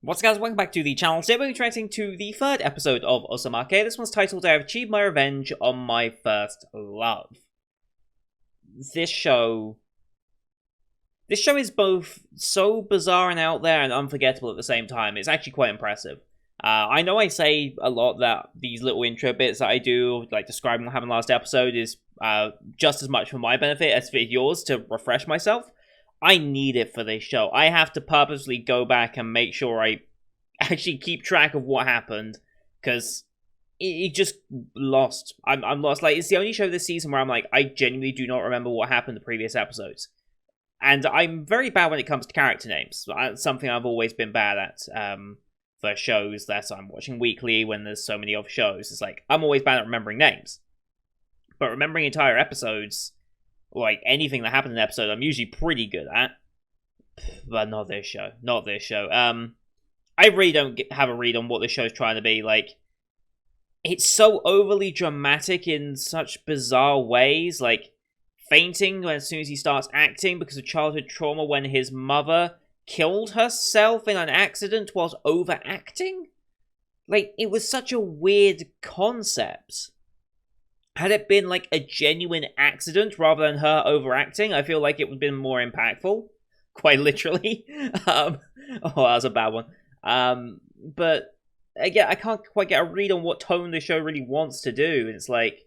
What's up, guys? Welcome back to the channel. Today we're reacting to the third episode of Osamake. This one's titled I Have Achieved My Revenge on My First Love. This show is both so bizarre and out there and unforgettable at the same time. It's actually quite impressive. I know I say a lot that these little intro bits that I do, like describing what happened last episode, is just as much for my benefit as for yours to refresh myself. I need it for this show. I have to purposely go back and make sure I actually keep track of what happened, because it just lost. I'm lost. Like, it's the only show this season where I'm like, I genuinely do not remember what happened in the previous episodes. And I'm very bad when it comes to character names. That's something I've always been bad at for shows that I'm watching weekly when there's so many other shows. It's like, I'm always bad at remembering names. But remembering entire episodes, like anything that happened in an episode, I'm usually pretty good at. But not this show. Not this show. I really don't have a read on what this show's trying to be. Like, it's so overly dramatic in such bizarre ways. Like, fainting as soon as he starts acting because of childhood trauma when his mother killed herself in an accident whilst overacting. Like, it was such a weird concept. Had it been, like, a genuine accident rather than her overacting, I feel like it would have been more impactful. Quite literally. Oh, that was a bad one. But, again, I can't quite get a read on what tone the show really wants to do. It's like,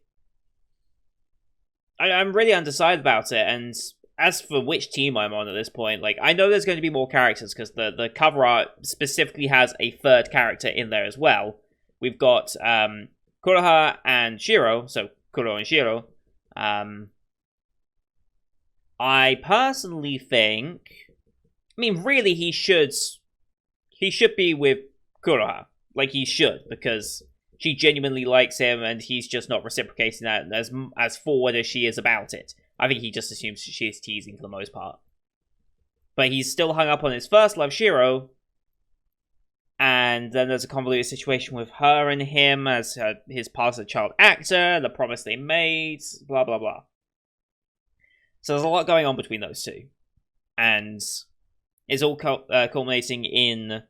I'm really undecided about it, and as for which team I'm on at this point, like, I know there's going to be more characters, because the cover art specifically has a third character in there as well. We've got, Kuroha and Shiro, so Kuro and Shiro. I personally think, I mean, really, he should be with Kuroha. Like, he should, because she genuinely likes him, and he's just not reciprocating that as forward as she is about it. I think he just assumes she is teasing for the most part. But he's still hung up on his first love, Shiro, and then there's a convoluted situation with her and him as his past as a child actor, the promise they made, blah, blah, blah. So there's a lot going on between those two. And it's all culminating in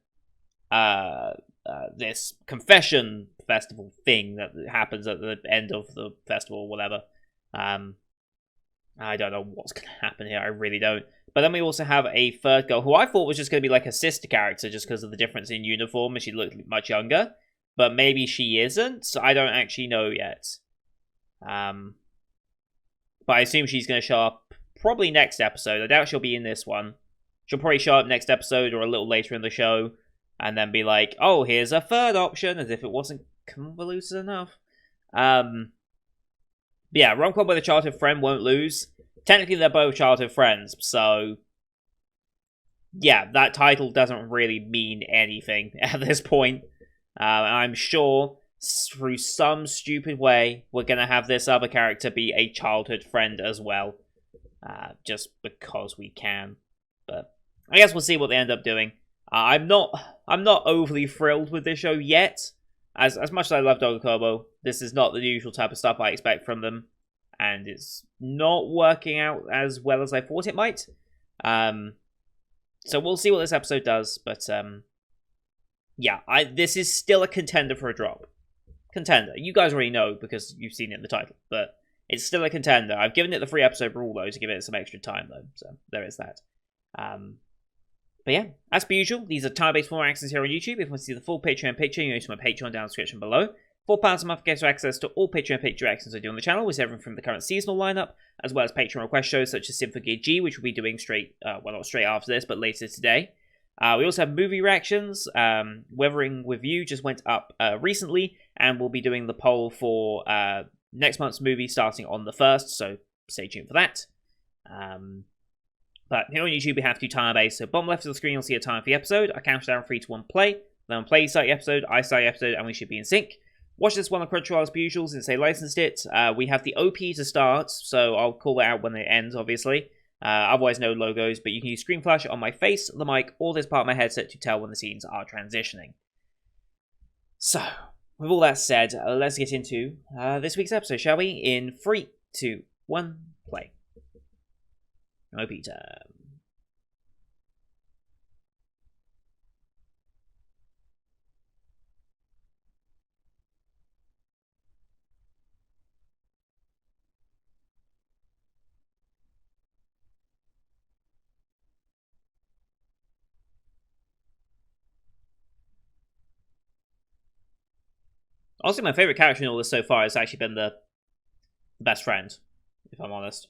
this confession festival thing that happens at the end of the festival or whatever. I don't know what's going to happen here. I really don't. But then we also have a third girl who I thought was just going to be like a sister character just because of the difference in uniform and she looked much younger. But maybe she isn't. So I don't actually know yet. But I assume she's going to show up probably next episode. I doubt she'll be in this one. She'll probably show up next episode or a little later in the show. And then be like, oh, here's a third option. As if it wasn't convoluted enough. Yeah, Romcom with a childhood friend won't lose. Technically, they're both childhood friends, so yeah, that title doesn't really mean anything at this point. I'm sure through some stupid way, we're going to have this other character be a childhood friend as well. Just because we can. But I guess we'll see what they end up doing. I'm not overly thrilled with this show yet. As much as I love Dogokobo, this is not the usual type of stuff I expect from them. And it's not working out as well as I thought it might. So we'll see what this episode does. But, yeah, this is still a contender for a drop. Contender. You guys already know because you've seen it in the title. But it's still a contender. I've given it the 3-episode rule, though, to give it some extra time, though. So there is that. But yeah, as per usual, these are time-based format access here on YouTube. If you want to see the full Patreon picture, you can go to my Patreon down in the description below. £4 a month gets you access to all Patreon picture actions I do on the channel, with everything from the current seasonal lineup, as well as Patreon request shows such as Symphogear G, which we'll be doing not straight after this, but later today. We also have movie reactions. Weathering with You just went up recently, and we'll be doing the poll for next month's movie starting on the 1st, so stay tuned for that. But here on YouTube, we have to do time-based. So bottom left of the screen, you'll see a time for the episode. I count down 3, 2, 1, play. Then on play, you start the episode, I start the episode, and we should be in sync. Watch this one on Crunchyroll as per usual, since they licensed it. We have the OP to start, so I'll call it out when it ends, obviously. Otherwise, no logos, but you can use screen flash on my face, the mic, or this part of my headset to tell when the scenes are transitioning. So, with all that said, let's get into this week's episode, shall we? In 3, 2, 1, play. OP time. Honestly, my favorite character in all this so far has actually been the best friend, if I'm honest.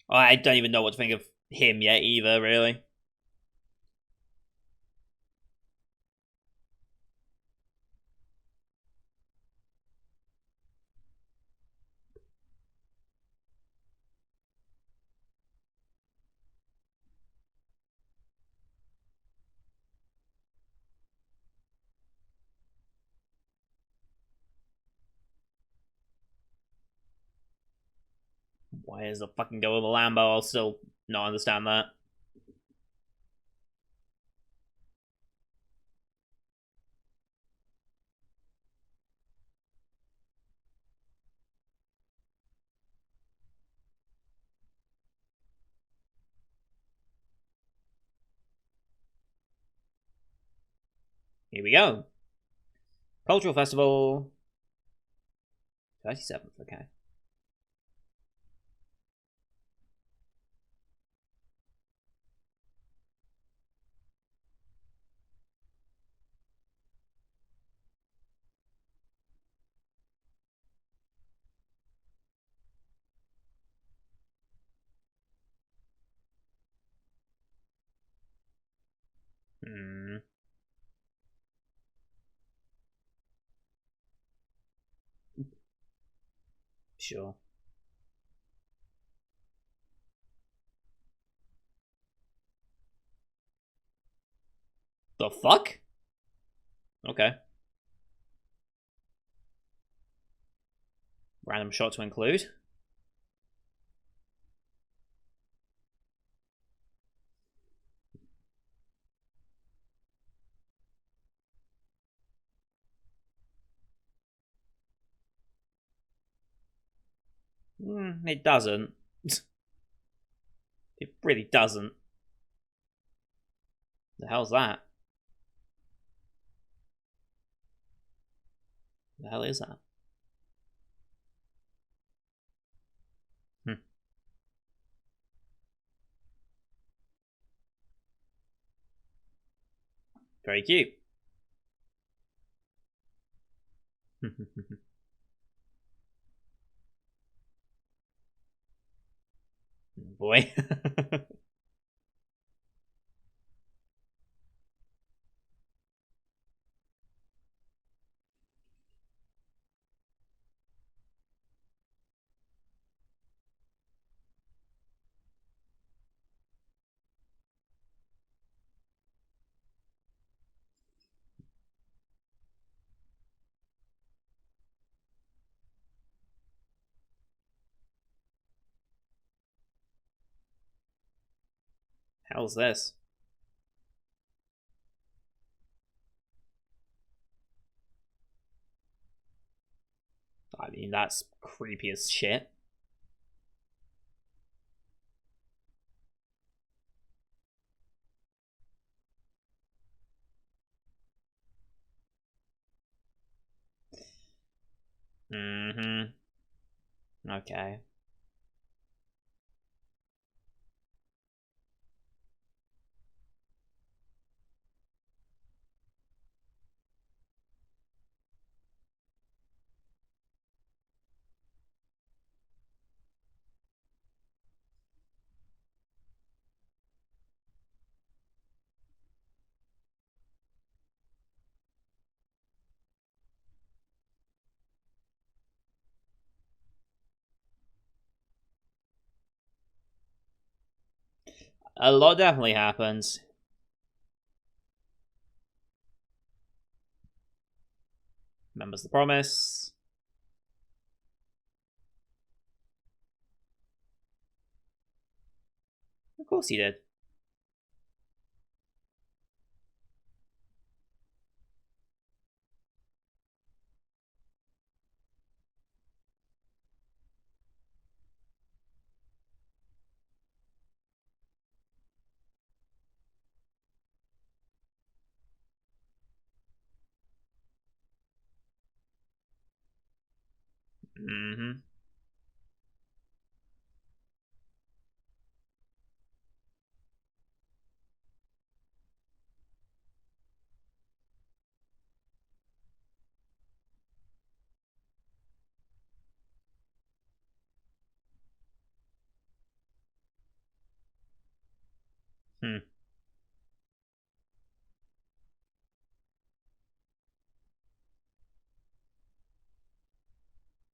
I don't even know what to think of him yet either, really. Why is the fucking go with a Lambo? I'll still not understand that. Here we go. Cultural Festival. 37th, okay. Hmm. Sure. The fuck? Okay. Random shot to include. It doesn't. It really doesn't. The hell's that? The hell is that? Hmm. Very cute. Boy. Hell's this? I mean, that's creepy as shit. Mm-hmm. Okay. A lot definitely happens. Remembers the promise. Of course he did. Mm-hmm. Hmm.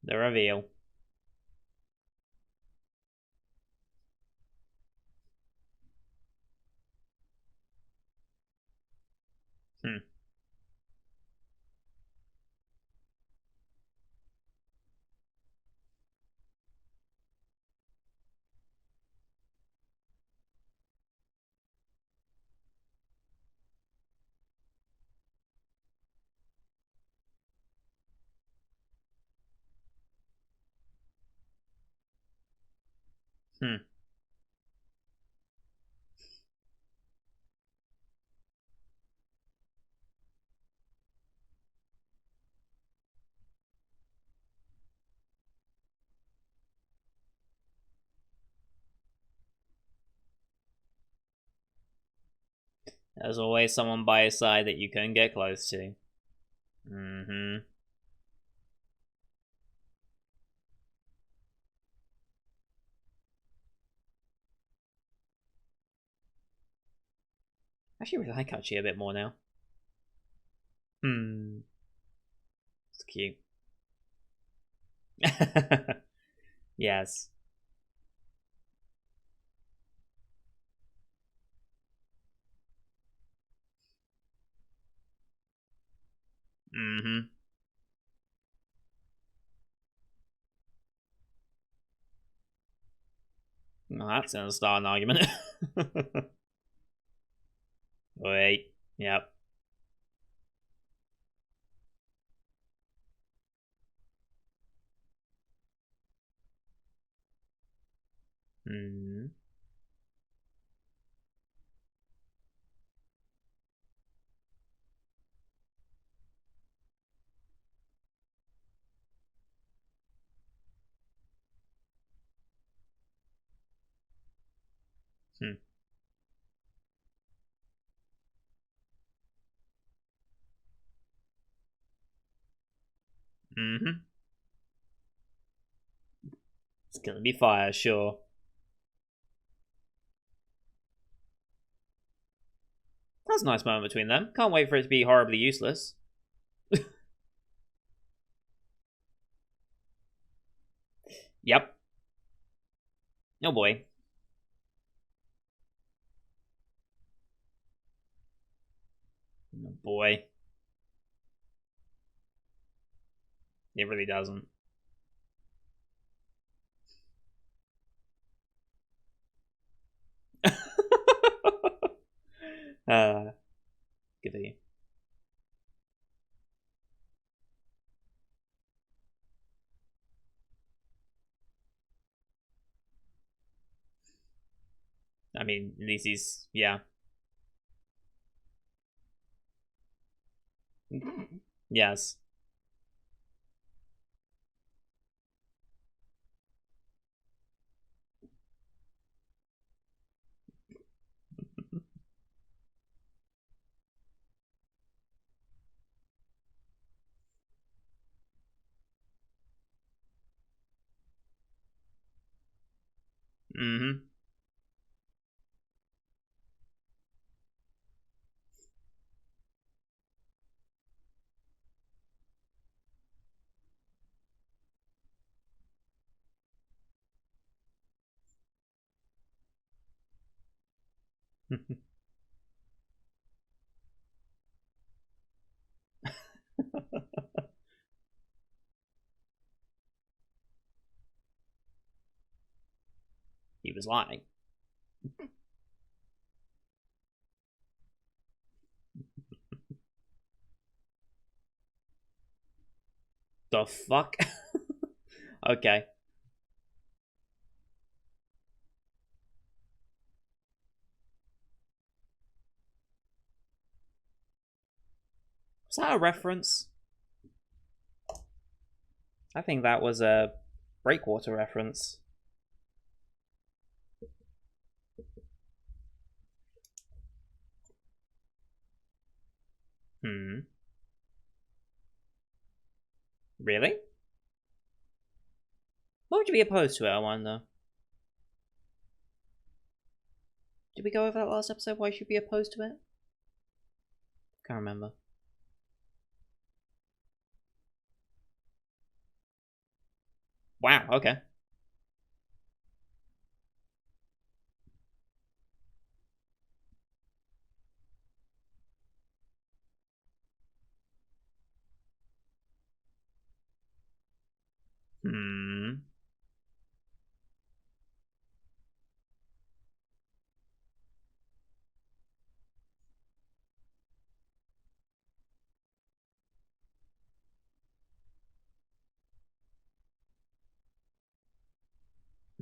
The reveal. Hmm. Hmm. There's always someone by his side that you can get close to. Mm-hmm. I actually really like Hachi a bit more now. Hmm. It's cute. Yes. Mm-hmm. Well, that's gonna start an argument. Wait. Yep. Hmm. Hmm. Mm-hmm. It's gonna be fire, sure. That's a nice moment between them. Can't wait for it to be horribly useless. Yep. Oh boy. Oh boy. It really doesn't. uh, good for you. I mean, at least he's yeah. Yes. Mm-hmm. He was lying. The fuck? Okay. Was that a reference? I think that was a breakwater reference. Hmm. Really? Why would you be opposed to it, I wonder? Did we go over that last episode? Why should we be opposed to it? Can't remember. Wow, okay. Hmm.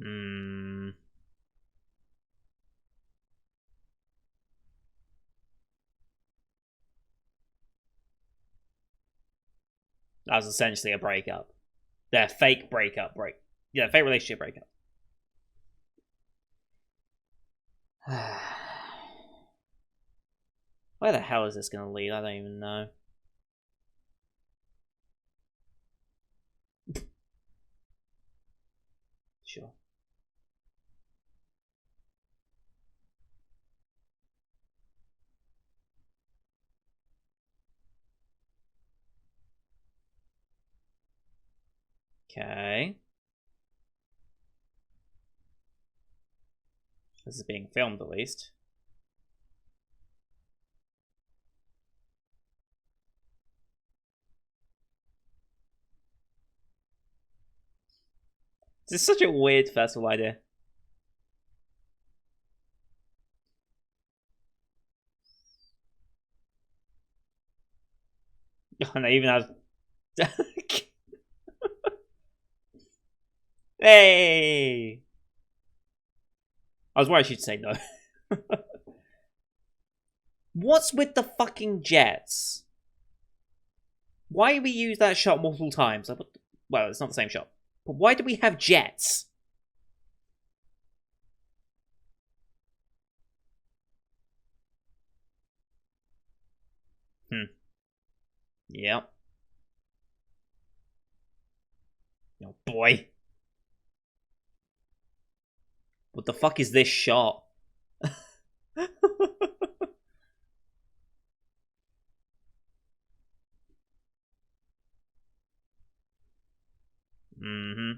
Hmm. That was essentially a breakup. Their fake breakup. Yeah, fake relationship breakup. Where the hell is this going to lead? I don't even know. Sure. Okay. This is being filmed, at least. This is such a weird festival idea. And they even have... Hey! I was worried she'd say no. What's with the fucking jets? Why do we use that shot multiple times? Well, it's not the same shot. But why do we have jets? Yep. Oh boy. What the fuck is this shot? Mm-hmm.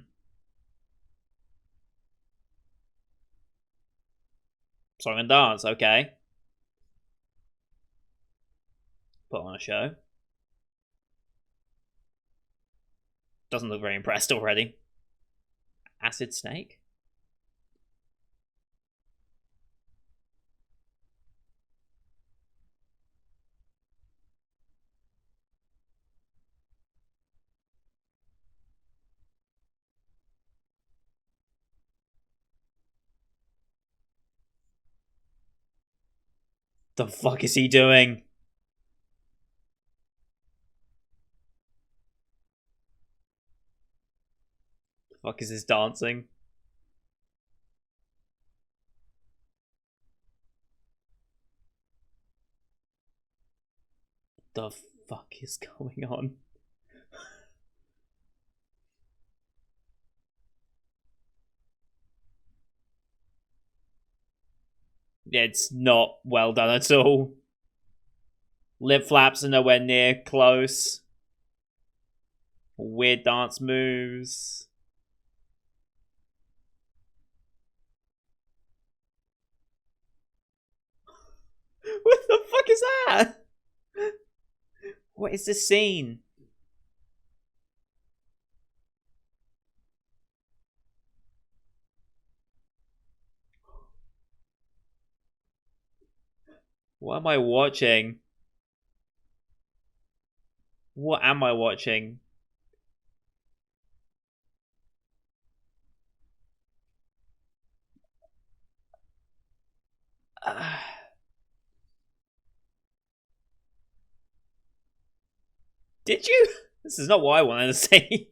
Song and dance, okay. Put on a show. Doesn't look very impressed already. Acid snake? The fuck is he doing? The fuck is this dancing? The fuck is going on? It's not well done at all. Lip flaps are nowhere near close. Weird dance moves. What the fuck is that? What is this scene? What am I watching? What am I watching? Did you? This is not what I wanted to say.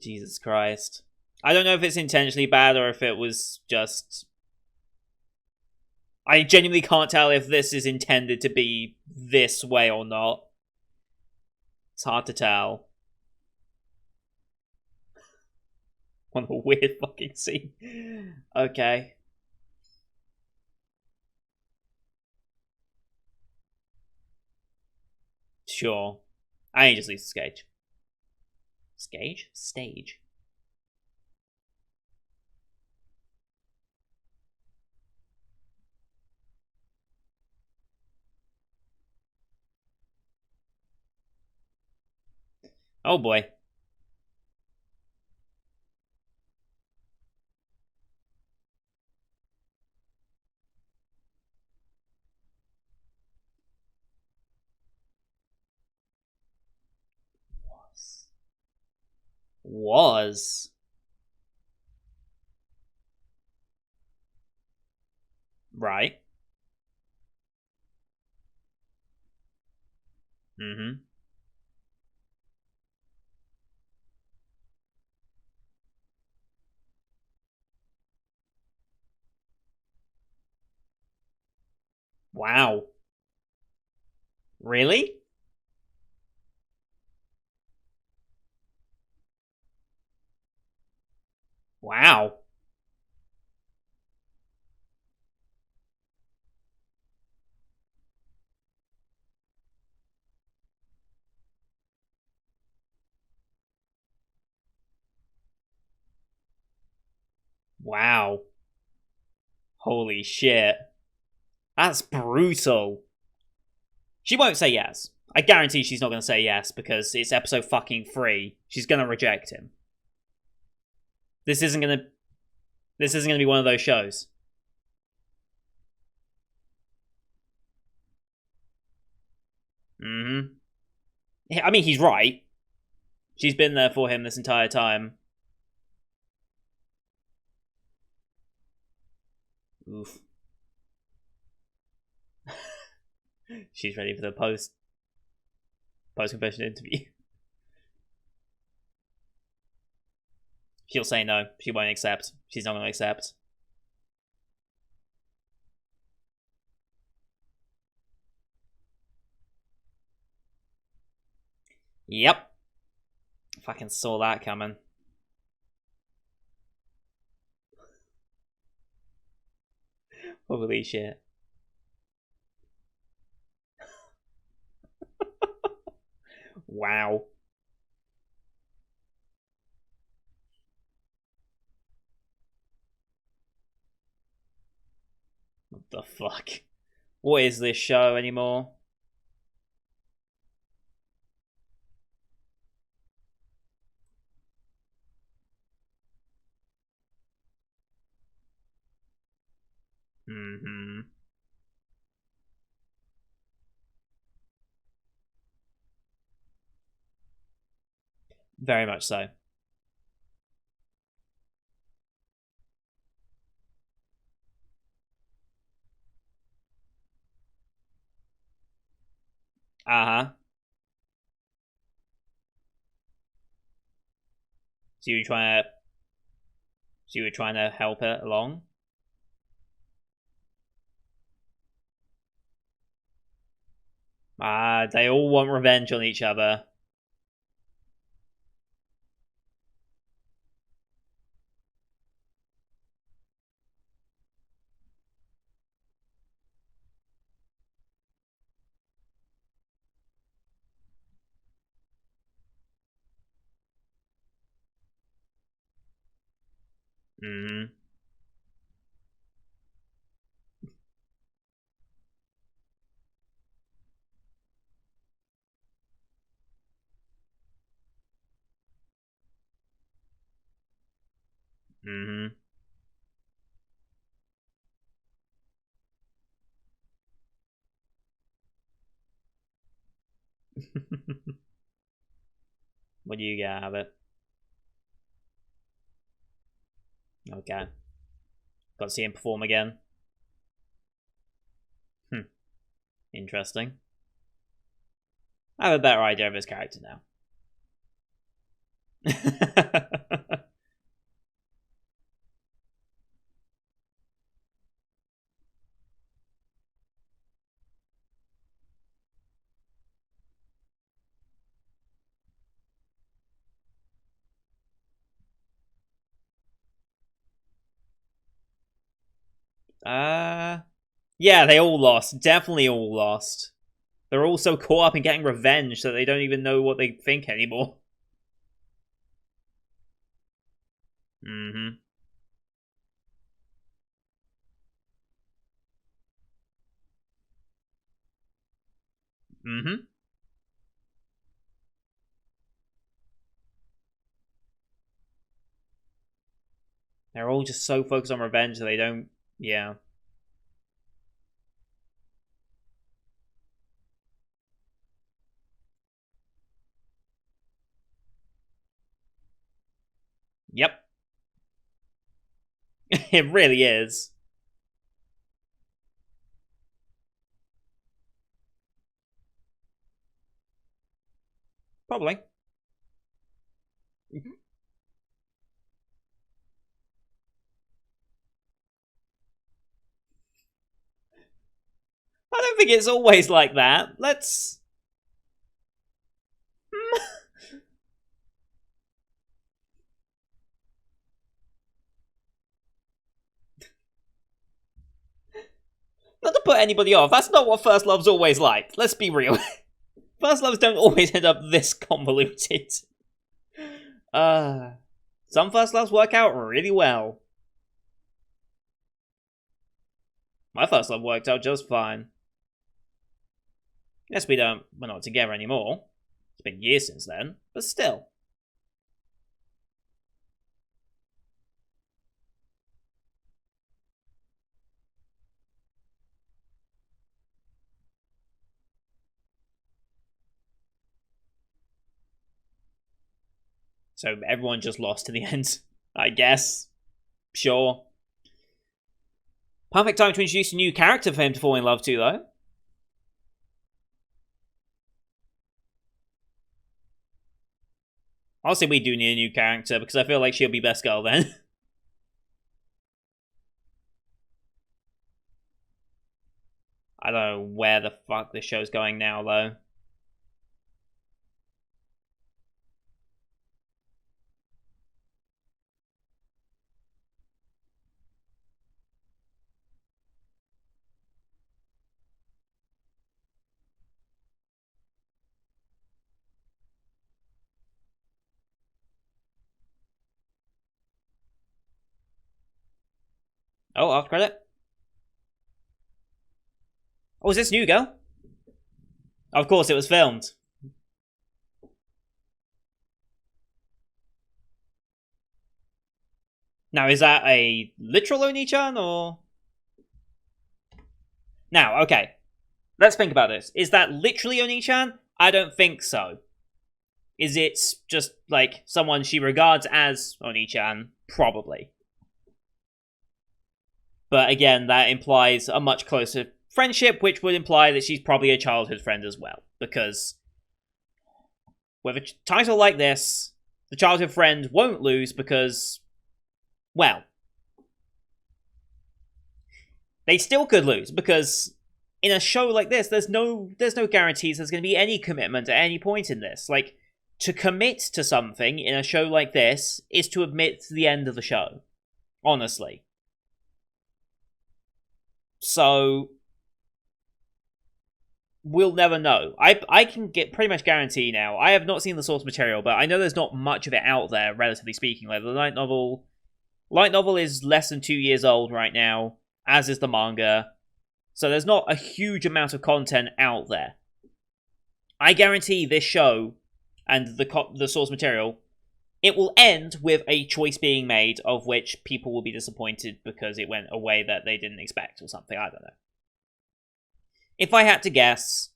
Jesus Christ. I don't know if it's intentionally bad or if it was just... I genuinely can't tell if this is intended to be this way or not. It's hard to tell. What a weird fucking scene. Okay. Sure. I just leave the stage. Stage? Stage. Oh boy. Was. Right. Mm-hmm. Wow. Really? Wow. Wow. Holy shit. That's brutal. She won't say yes. I guarantee she's not going to say yes because it's episode fucking 3. She's going to reject him. This isn't going to. This isn't going to be one of those shows. Mm-hmm. I mean, he's right. She's been there for him this entire time. Oof. She's ready for the post confession interview. She'll say no. She won't accept. She's not going to accept. Yep. Fucking saw that coming. Holy shit. Wow. What the fuck? What is this show anymore? Mm-hmm. Very much so. Uh-huh. So you trying to so you were trying to help it along? Ah, they all want revenge on each other. Mm-hmm. Mm-hmm. What do you get out of it? Okay. Got to see him perform again. Hmm. Interesting. I have a better idea of his character now. Yeah, they all lost. Definitely all lost. They're all so caught up in getting revenge that they don't even know what they think anymore. Mm-hmm. Mm-hmm. They're all just so focused on revenge that they don't... Yeah. Yep. It really is. Probably. Mm-hmm. I don't think it's always like that. Let's... Not to put anybody off, that's not what first love's always like. Let's be real. First loves don't always end up this convoluted. Some first loves work out really well. My first love worked out just fine. Yes, we're not together anymore. It's been years since then, but still. So everyone just lost to the end, I guess. Sure. Perfect time to introduce a new character for him to fall in love to, though. Honestly, we do need a new character, because I feel like she'll be best girl then. I don't know where the fuck this show's going now, though. Oh, off credit. Oh, is this new girl? Of course, it was filmed. Now, is that a literal Oni-chan, or...? Now, okay. Let's think about this. Is that literally Oni-chan? I don't think so. Is it just, like, someone she regards as Oni-chan? Probably. But again, that implies a much closer friendship, which would imply that she's probably a childhood friend as well. Because with a title like this, the childhood friend won't lose because, well, they still could lose because in a show like this, there's no guarantees there's going to be any commitment at any point in this. Like, to commit to something in a show like this is to admit to the end of the show. Honestly. So we'll never know. I can get pretty much guarantee now. I have not seen the source material, but I know there's not much of it out there, relatively speaking. Like the light novel is less than 2 years old right now, as is the manga. So there's not a huge amount of content out there. I guarantee this show and the source material, it will end with a choice being made of which people will be disappointed because it went a way that they didn't expect or something. I don't know. If I had to guess,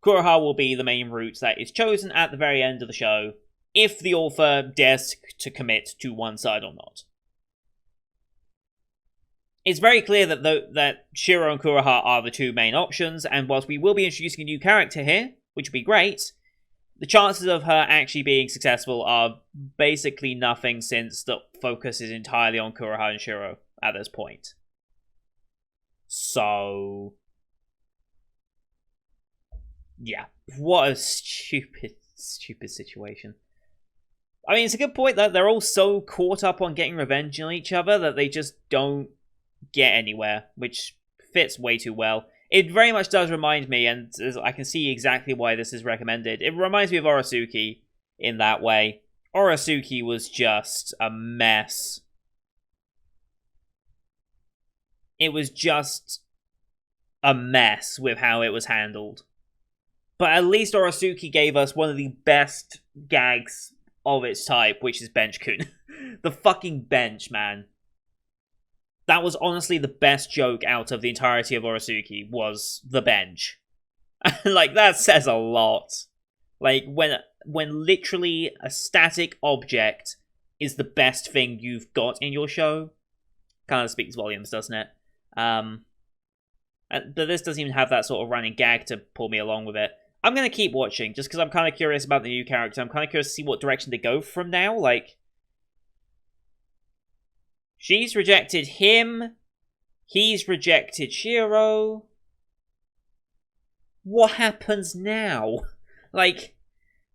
Kuroha will be the main route that is chosen at the very end of the show, if the author dares to commit to one side or not. It's very clear that Shiro and Kuroha are the two main options, and whilst we will be introducing a new character here, which would be great, the chances of her actually being successful are basically nothing since the focus is entirely on Kuroha and Shiro at this point. So... yeah, what a stupid situation. I mean, it's a good point that they're all so caught up on getting revenge on each other that they just don't get anywhere, which fits way too well. It very much does remind me, and I can see exactly why this is recommended. It reminds me of Osamake in that way. Osamake was just a mess. It was just a mess with how it was handled. But at least Osamake gave us one of the best gags of its type, which is Bench-kun. The fucking bench, man. That was honestly the best joke out of the entirety of Osamake, was the bench. Like, that says a lot. Like, when literally a static object is the best thing you've got in your show, kind of speaks volumes, doesn't it? But this doesn't even have that sort of running gag to pull me along with it. I'm going to keep watching, just because I'm kind of curious about the new character. I'm kind of curious to see what direction they go from now. Like, she's rejected him. He's rejected Shiro. What happens now? Like,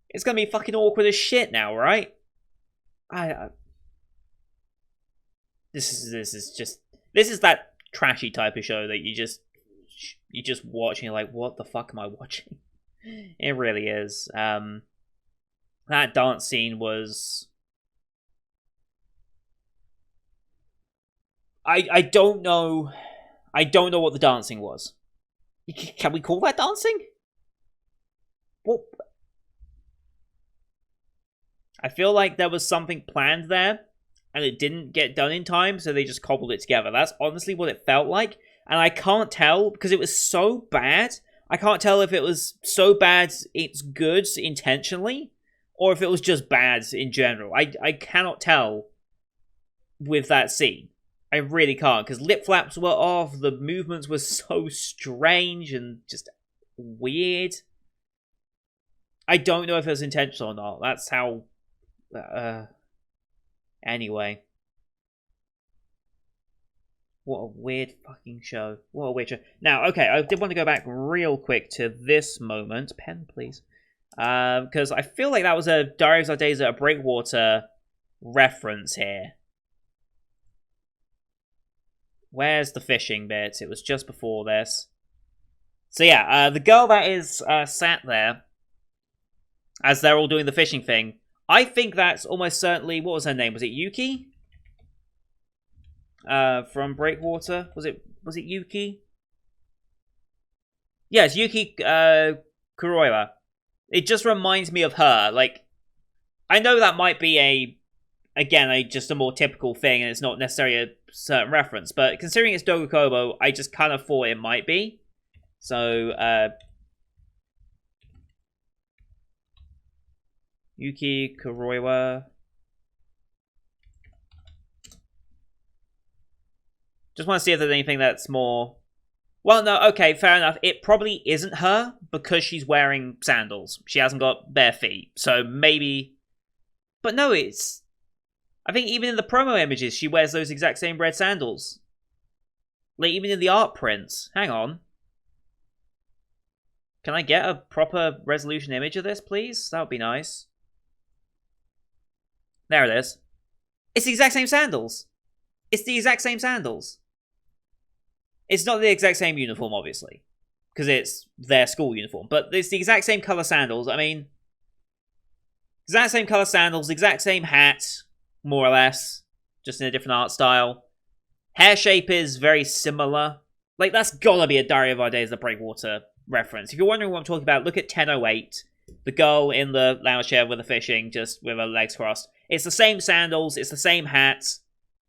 it's going to be fucking awkward as shit now, right? This is that trashy type of show that you just watch and you're like, what the fuck am I watching? It really is. That dance scene was... I don't know what the dancing was. Can we call that dancing? What? I feel like there was something planned there, and it didn't get done in time, so they just cobbled it together. That's honestly what it felt like, and I can't tell, because it was so bad, I can't tell if it was so bad it's good intentionally, or if it was just bad in general. I cannot tell with that scene. I really can't, because lip flaps were off, the movements were so strange and just weird. I don't know if it was intentional or not. That's how... Anyway. What a weird fucking show. What a weird show. Now, okay, I did want to go back real quick to this moment. Pen, please. Because I feel like that was a Diary of Zardeza, a Breakwater reference here. Where's the fishing bit? It was just before this. So yeah, the girl that is sat there as they're all doing the fishing thing, I think that's almost certainly... What was her name? Was it Yuki? From Breakwater? Was it Yuki? Yes, Yuki Kuroiwa. It just reminds me of her. Like, I know that might be just a more typical thing, and it's not necessarily a certain reference, but considering it's Dogokobo, I just kind of thought it might be. So, Yuki Kuroiwa. Just want to see if there's anything that's more... Well, no, okay, fair enough. It probably isn't her, because she's wearing sandals. She hasn't got bare feet, so maybe... But no, it's... I think even in the promo images, she wears those exact same red sandals. Like, even in the art prints. Hang on. Can I get a proper resolution image of this, please? That would be nice. There it is. It's the exact same sandals. It's the exact same sandals. It's not the exact same uniform, obviously, because it's their school uniform, but it's the exact same color sandals. I mean, exact same color sandals, exact same hat, more or less, just in a different art style. Hair shape is very similar. Like, that's gotta be a Diary of Our Days, the Breakwater reference. If you're wondering what I'm talking about, look at 1008. The girl in the lounge chair with the fishing, just with her legs crossed. It's the same sandals, it's the same hat,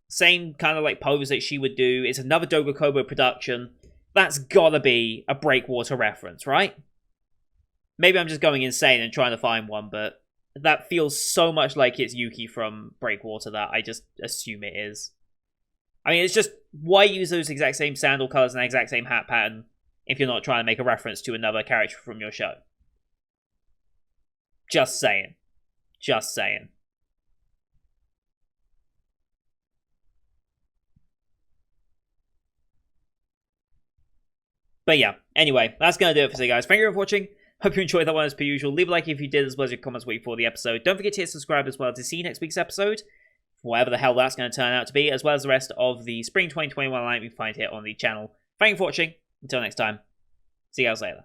same kind of like pose that she would do. It's another Dogokobo production. That's gotta be a Breakwater reference, right? Maybe I'm just going insane and trying to find one, but that feels so much like it's Yuki from Breakwater that I just assume it is. I mean, it's just, why use those exact same sandal colors and the exact same hat pattern if you're not trying to make a reference to another character from your show? Just saying. Just saying. But yeah, anyway, that's going to do it for today, guys. Thank you for watching. Hope you enjoyed that one as per usual. Leave a like if you did, as well as your comments waiting for the episode. Don't forget to hit subscribe as well to see next week's episode. whatever the hell that's going to turn out to be, as well as the rest of the Spring 2021 lineup you can find here on the channel. Thank you for watching. Until next time, see you guys later.